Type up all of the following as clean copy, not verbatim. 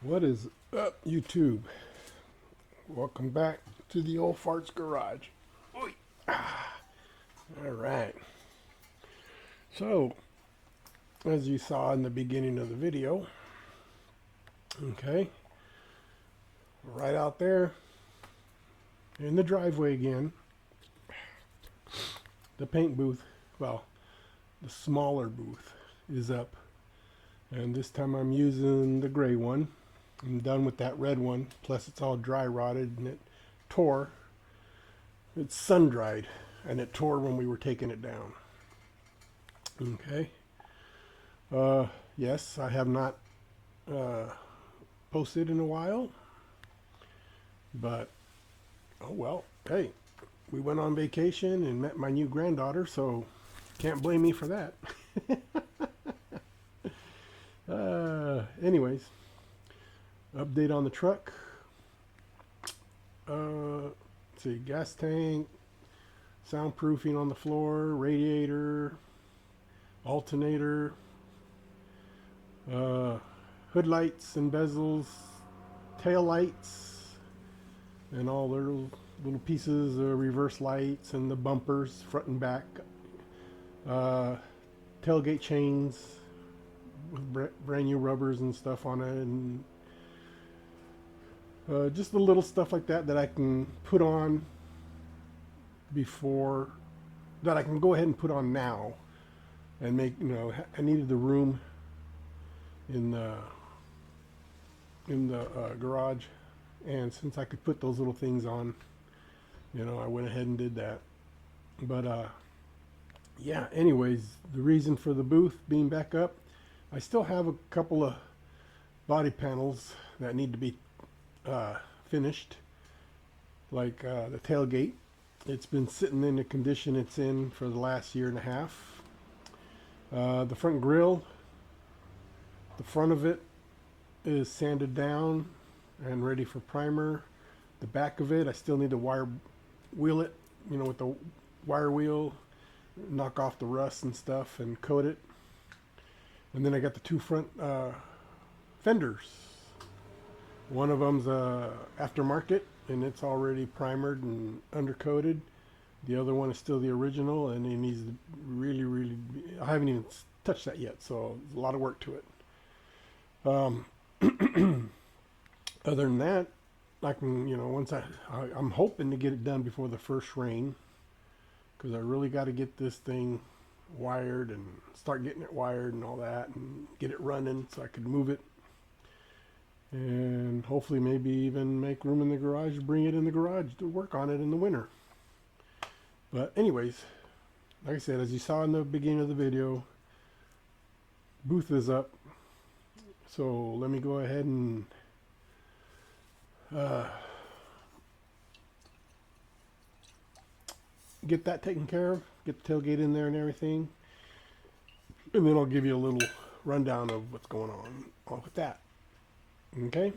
What is up, YouTube? Welcome back to the old farts garage. Oy. All right. So, as you saw in the beginning of the video, okay, right out there in the driveway again, the paint booth, well, the smaller booth is up. And this time I'm using the gray one. I'm done with that red one. Plus it's all dry rotted and it tore. It's sun dried and it tore when we were taking it down. Okay. Yes, I have not posted in a while. But, oh well, hey, we went on vacation and met my new granddaughter, so can't blame me for that. Anyways, update on the truck. Let's see, gas tank, soundproofing on the floor, radiator, alternator, hood lights and bezels, tail lights, and all their little pieces of reverse lights and the bumpers front and back, tailgate chains with brand new rubbers and stuff on it, and just the little stuff like that that I can put on before, that I can go ahead and put on now and make, I needed the room in the garage, and since I could put those little things on, I went ahead and did that. But yeah, anyways, the reason for the booth being back up, I still have a couple of body panels that need to be finished, like the tailgate. It's been sitting in the condition it's in for the last year and a half. The front grille, the front of it is sanded down and ready for primer. The back of it, I still need to wheel it, with the wire wheel, knock off the rust and stuff and coat it. And then I got the two front fenders. One of them's aftermarket and it's already primered and undercoated. The other one is still the original, and it needs to really, I haven't even touched that yet, so there's a lot of work to it. Other than that, I can, once I'm hoping to get it done before the first rain, because I really got to get this thing wired and start getting it wired and all that and get it running so I could move it, and hopefully maybe even make room in the garage, bring it in the garage to work on it in the winter. But anyways, like I said, as you saw in the beginning of the video, booth is up. So let me go ahead and get that taken care of, get the tailgate in there and everything, and then I'll give you a little rundown of what's going on with that. Okay,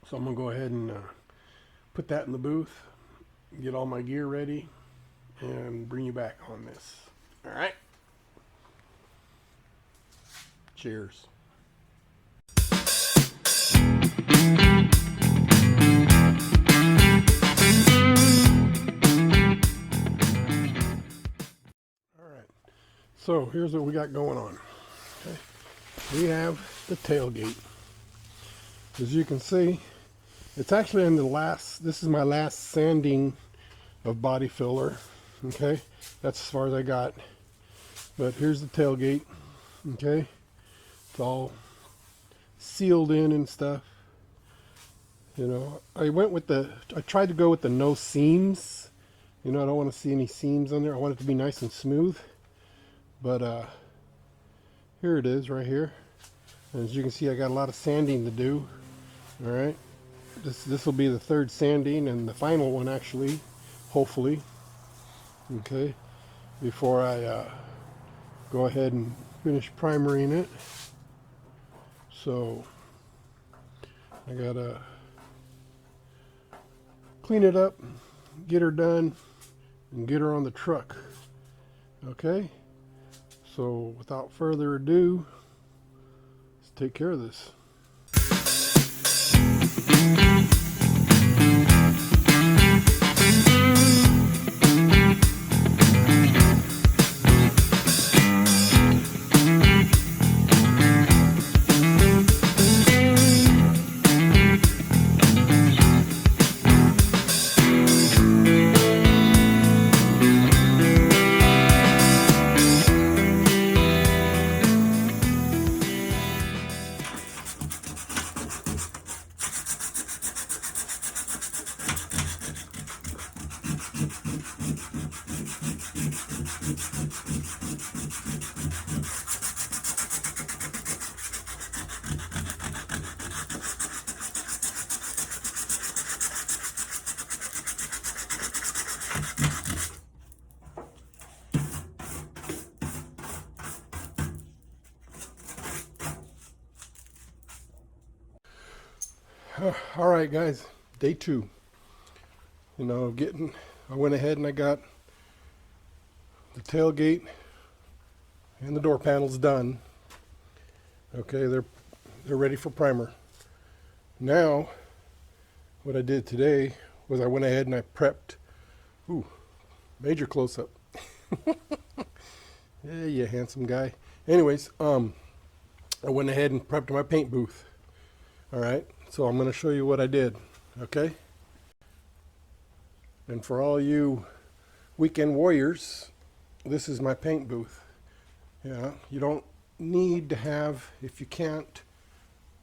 so I'm gonna go ahead and put that in the booth, get all my gear ready, and bring you back on this. All right, cheers. So here's what we got going on. Okay. We have the tailgate. As you can see, it's actually in this is my last sanding of body filler. Okay, that's as far as I got. But here's the tailgate. Okay, it's all sealed in and stuff. I tried to go with the no seams. I don't want to see any seams on there. I want it to be nice and smooth. But here it is right here. And as you can see, I got a lot of sanding to do. All right, this will be the third sanding and the final one, actually, hopefully. Okay, before I go ahead and finish primering it. So I gotta clean it up, get her done, and get her on the truck. Okay. So without further ado, let's take care of this. All right, guys, day 2. I went ahead and I got the tailgate and the door panels done. Okay, they're ready for primer. Now, what I did today was I went ahead and I prepped. Ooh, major close-up. Yeah, you handsome guy. Anyways, I went ahead and prepped my paint booth. All right, so I'm going to show you what I did, okay? And for all you weekend warriors, this is my paint booth. Yeah, you don't need to have, if you can't,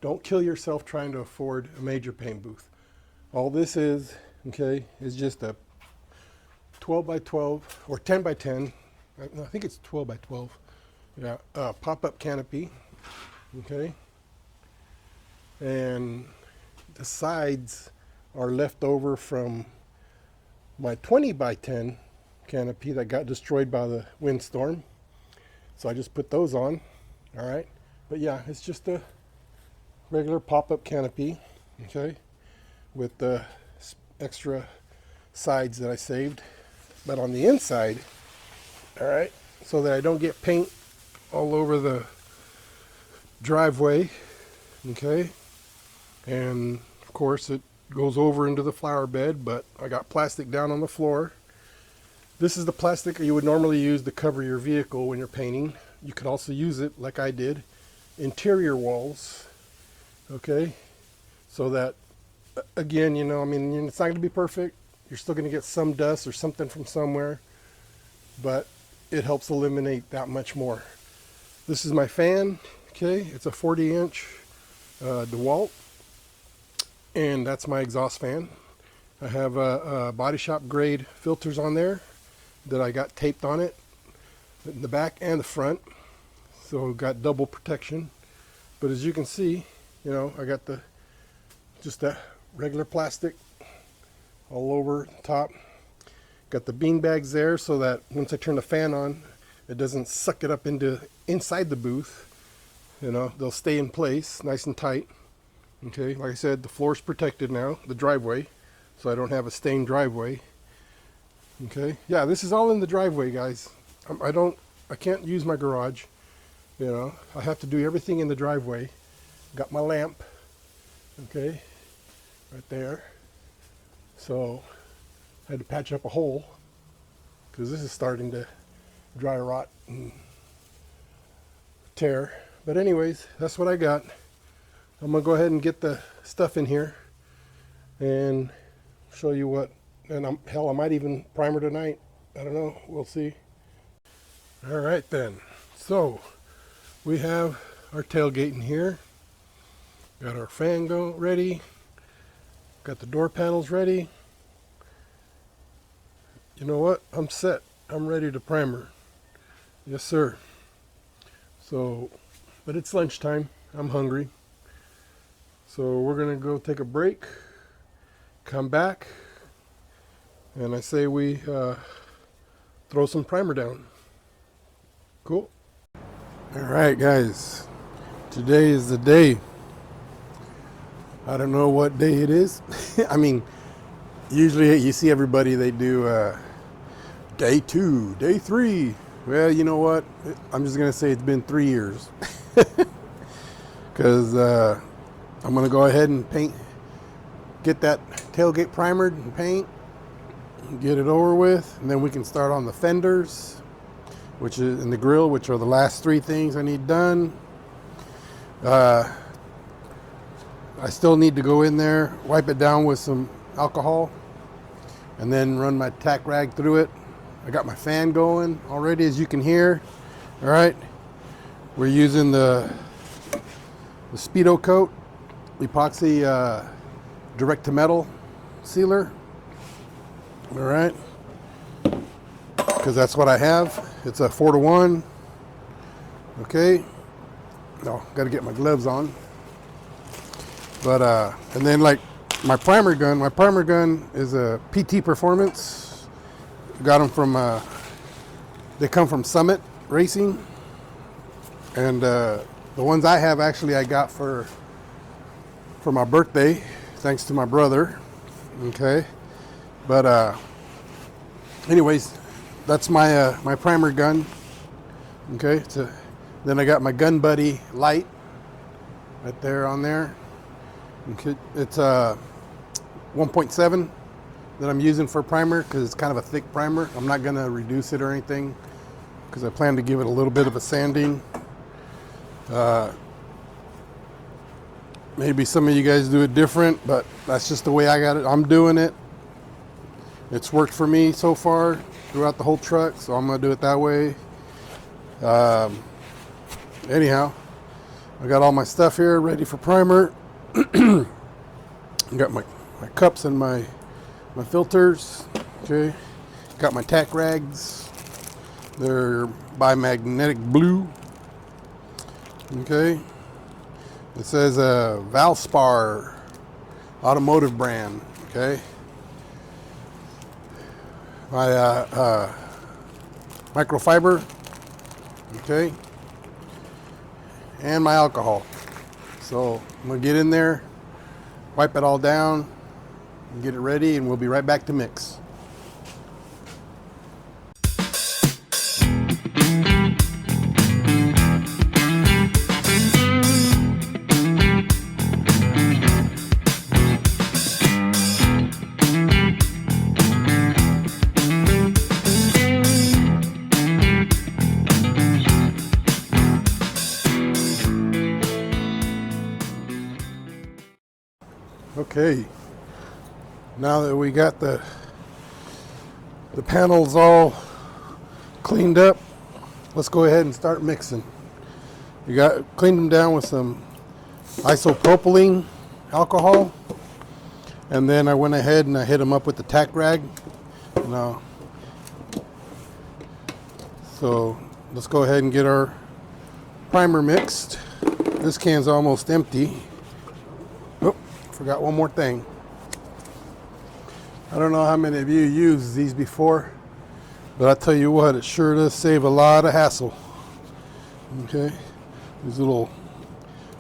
don't kill yourself trying to afford a major paint booth. All this is, okay, is just a 12 by 12 or 10 by 10. I think it's 12 by 12. Yeah, pop-up canopy, okay? And the sides are left over from my 20 by 10 canopy that got destroyed by the windstorm. So I just put those on, all right? But yeah, it's just a regular pop-up canopy, okay? With the extra sides that I saved. But on the inside, all right, so that I don't get paint all over the driveway, okay? And of course it goes over into the flower bed, but I got plastic down on the floor. This is the plastic you would normally use to cover your vehicle when you're painting. You could also use it, like I did, interior walls, okay? So that, again, it's not going to be perfect. You're still going to get some dust or something from somewhere, but it helps eliminate that much more. This is my fan, okay? It's a 40-inch DeWalt, and that's my exhaust fan. I have a Body Shop grade filters on there that I got taped on it in the back and the front, so got double protection. But as you can see, I got just that regular plastic all over the top. Got the bean bags there so that once I turn the fan on, it doesn't suck it up inside the booth. They'll stay in place nice and tight. Okay, like I said, the floor's protected now, the driveway, so I don't have a stained driveway. Okay, yeah, this is all in the driveway, guys. I can't use my garage. I have to do everything in the driveway. Got my lamp, okay, right there. So I had to patch up a hole because this is starting to dry rot and tear. But anyways, that's what I got. I'm gonna go ahead and get the stuff in here and show you what. And I might even primer tonight. I don't know. We'll see. All right then. So we have our tailgate in here. Got our fan ready. Got the door panels ready. You know what? I'm set. I'm ready to primer. Yes, sir. So, but it's lunchtime. I'm hungry. So we're going to go take a break, come back, and I say we throw some primer down. Cool. All right, guys. Today is the day. I don't know what day it is. Usually you see everybody, they do day 2, day 3. Well, you know what? I'm just going to say it's been 3 years. Because I'm going to go ahead and paint get that tailgate primered and paint, get it over with, and then we can start on the fenders, which is in the grill, which are the last 3 things I need done. I still need to go in there, wipe it down with some alcohol, and then run my tack rag through it. I got my fan going already, as you can hear. All right, we're using the Speedo Coat epoxy direct to metal sealer. All right, because that's what I have. It's a 4-to-1. Okay, no, got to get my gloves on. But and then like my primer gun is a PT Performance. Got them from they come from Summit Racing, and the ones I have actually I got for my birthday, thanks to my brother. Okay, but anyways, that's my my primer gun. Okay, so then I got my Gun Buddy light right there on there. Okay, it's 1.7 that I'm using for primer because it's kind of a thick primer. I'm not gonna reduce it or anything because I plan to give it a little bit of a sanding. Maybe some of you guys do it different, but that's just the way I got it. I'm doing it. It's worked for me so far throughout the whole truck, so I'm gonna do it that way. Anyhow, I got all my stuff here ready for primer. I got my cups and my filters. Okay, got my tack rags. They're by Magnetic Blue. Okay, it says Valspar automotive brand. Okay, my microfiber. Okay, and my alcohol. So I'm gonna get in there, wipe it all down, and get it ready, and we'll be right back to mix. Okay, now that we got the panels all cleaned up, let's go ahead and start mixing. We cleaned them down with some isopropylene alcohol, and then I went ahead and I hit them up with the tack rag. Now, so let's go ahead and get our primer mixed. This can's almost empty. Oh, forgot one more thing. I don't know how many of you used these before, but I tell you what, it sure does save a lot of hassle. Okay, these little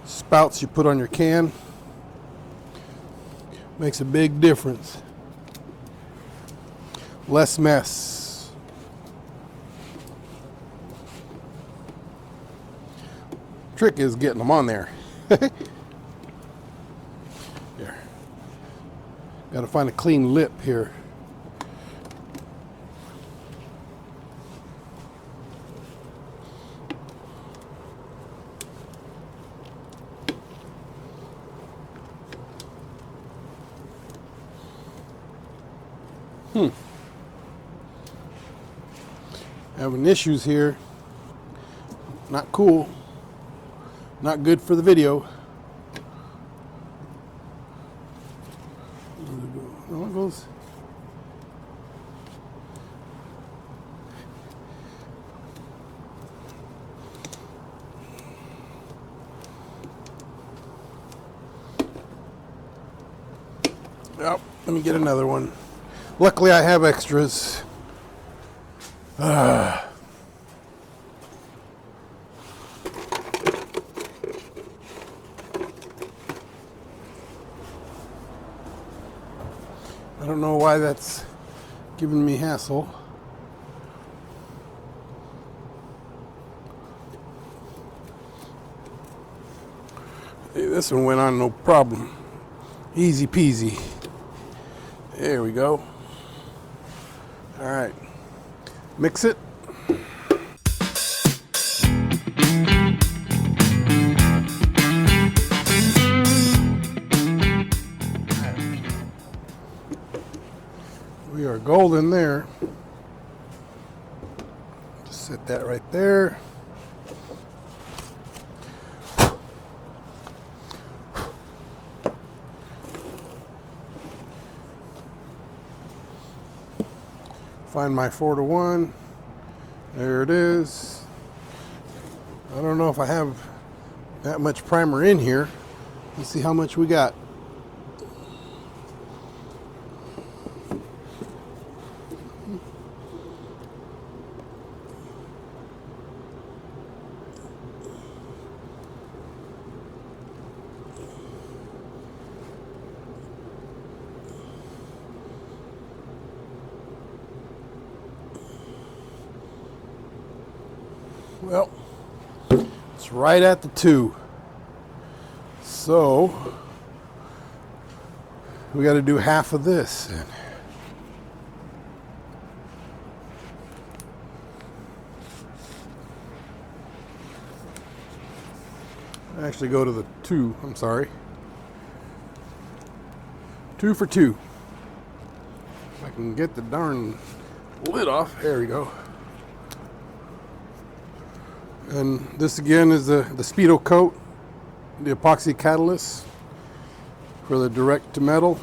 spouts you put on your can makes a big difference. Less mess. Trick is getting them on there. Got to find a clean lip here. Having issues here. Not cool. Not good for the video. There it goes. Oh, let me get another one. Luckily, I have extras. I don't know why that's giving me hassle. Hey, this one went on no problem. Easy peasy. There we go. All right. Mix it. We are golden there. Just set that right there. Find my 4-to-1. There it is. I don't know if I have that much primer in here. Let's see how much we got. Well, it's right at the 2. So we got to do half of this. Actually go to the 2, I'm sorry. 2 for 2. If I can get the darn lid off, there we go. And this again is the Speedo coat, the epoxy catalyst for the direct to metal.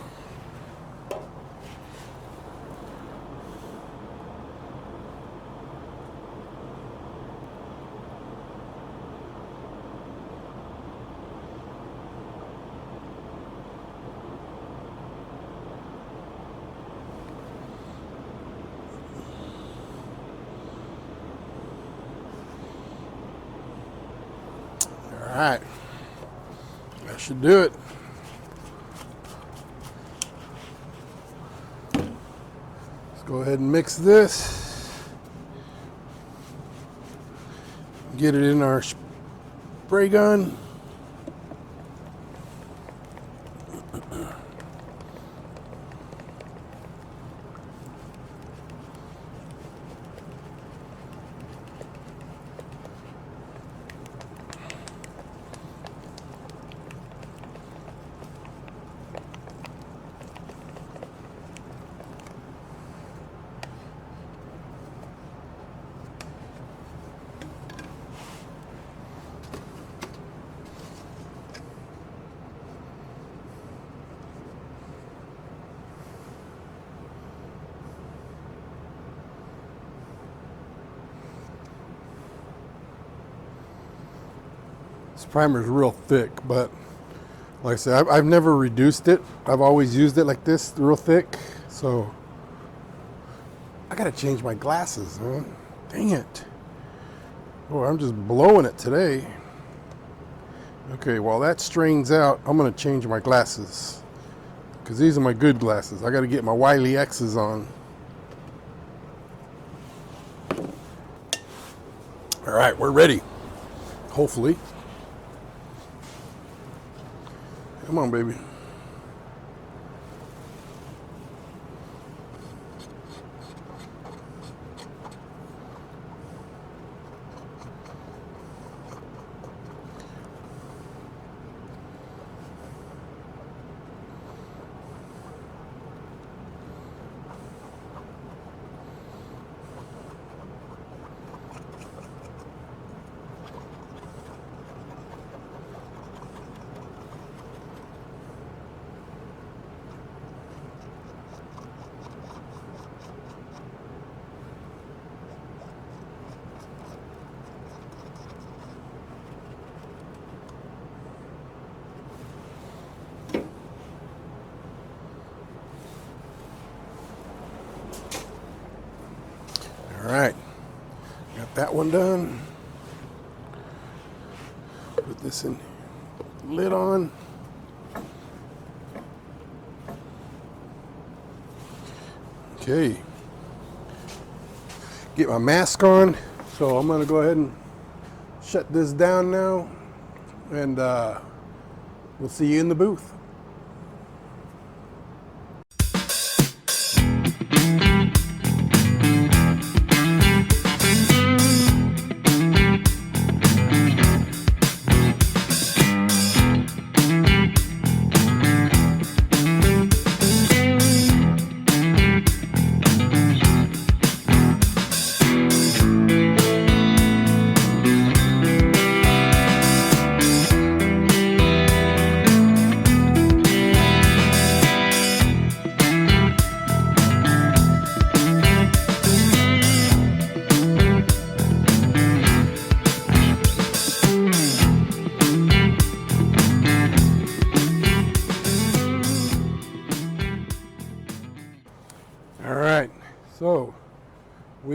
All right, that should do it. Let's go ahead and mix this. Get it in our spray gun. This primer is real thick, but like I said, I've never reduced it. I've always used it like this, real thick. So I gotta change my glasses, man. Dang it. Boy, I'm just blowing it today. Okay, while that strains out, I'm gonna change my glasses, because these are my good glasses. I gotta get my Wiley X's on. All right, we're ready. Hopefully. Come on, baby. All right, got that one done. Put this in, lid on. Okay, get my mask on. So I'm gonna go ahead and shut this down now, and we'll see you in the booth.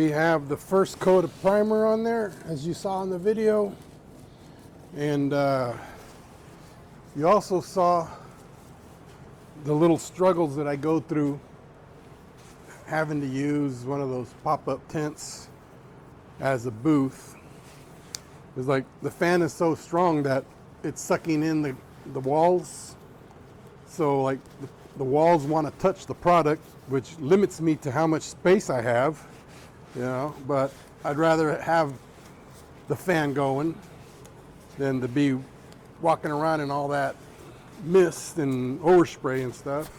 we have the first coat of primer on there, as you saw in the video. And you also saw the little struggles that I go through having to use one of those pop-up tents as a booth. It's like the fan is so strong that it's sucking in the walls. So like the walls want to touch the product, which limits me to how much space I have, you know, but I'd rather have the fan going than to be walking around in all that mist and overspray and stuff.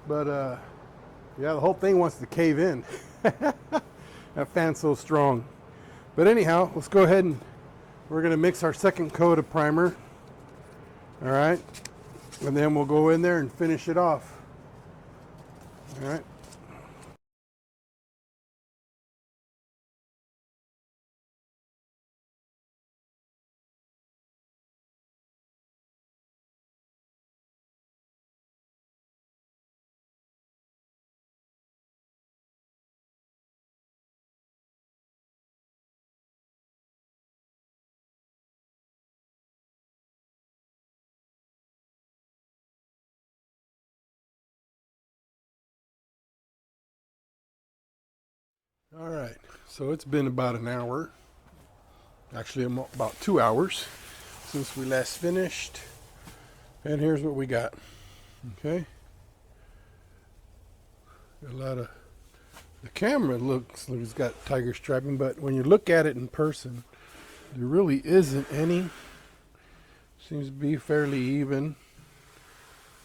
But yeah, the whole thing wants to cave in. That fan's so strong. But anyhow, let's go ahead and we're going to mix our second coat of primer. All right. And then we'll go in there and finish it off. All right. All right, so it's been about an hour, actually about 2 hours since we last finished, and here's what we got. Okay, a lot of the camera looks like it's got tiger striping, but when you look at it in person, there really isn't any. Seems to be fairly even.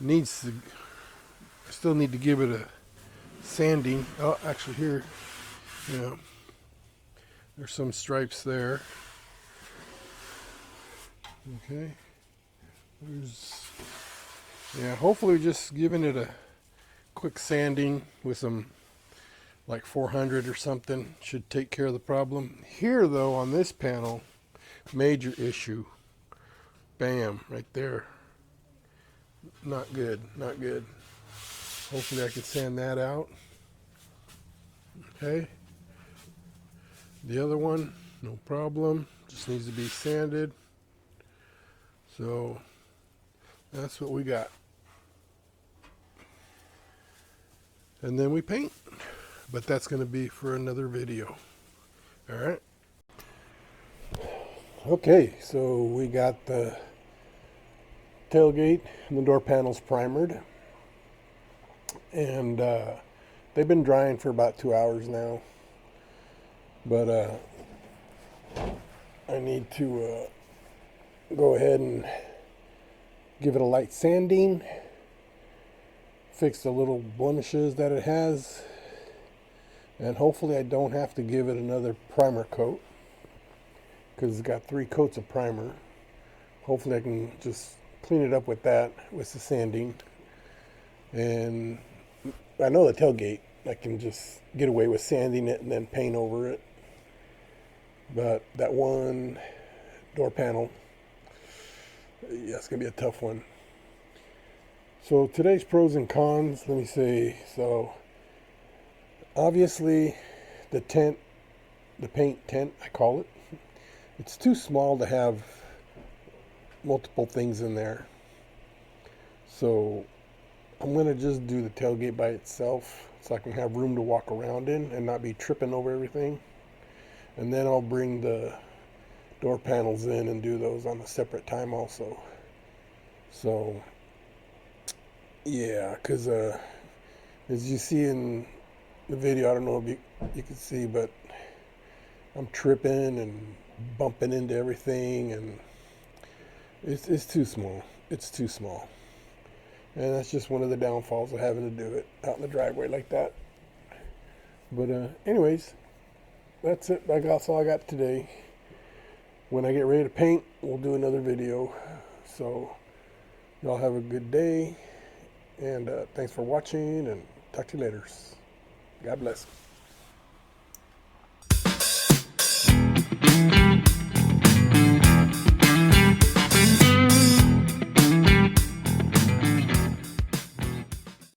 Needs to, still need to give it a sanding. Oh, actually here. Yeah, there's some stripes there. Okay, yeah, hopefully just giving it a quick sanding with some like 400 or something should take care of the problem. Here though, on this panel, major issue. Bam, right there. Not good, not good. Hopefully I can sand that out. Okay. The other one, no problem, just needs to be sanded. So that's what we got. And then we paint, but that's going to be for another video. All right. Okay, so we got the tailgate and the door panels primered, and they've been drying for about 2 hours now. But I need to go ahead and give it a light sanding, fix the little blemishes that it has, and hopefully I don't have to give it another primer coat because it's got 3 coats of primer. Hopefully I can just clean it up with that, with the sanding. And I know the tailgate, I can just get away with sanding it and then paint over it. But that one door panel, yeah, it's going to be a tough one. So today's pros and cons, let me see. So obviously the tent, the paint tent, I call it, it's too small to have multiple things in there. So I'm going to just do the tailgate by itself so I can have room to walk around in and not be tripping over everything. And then I'll bring the door panels in and do those on a separate time also. So yeah, because as you see in the video, I don't know if you can see, but I'm tripping and bumping into everything, and it's too small. It's too small. And that's just one of the downfalls of having to do it out in the driveway like that. But anyways, that's it. That's all I got today. When I get ready to paint, we'll do another video. So y'all have a good day, and thanks for watching, and talk to you later. God bless.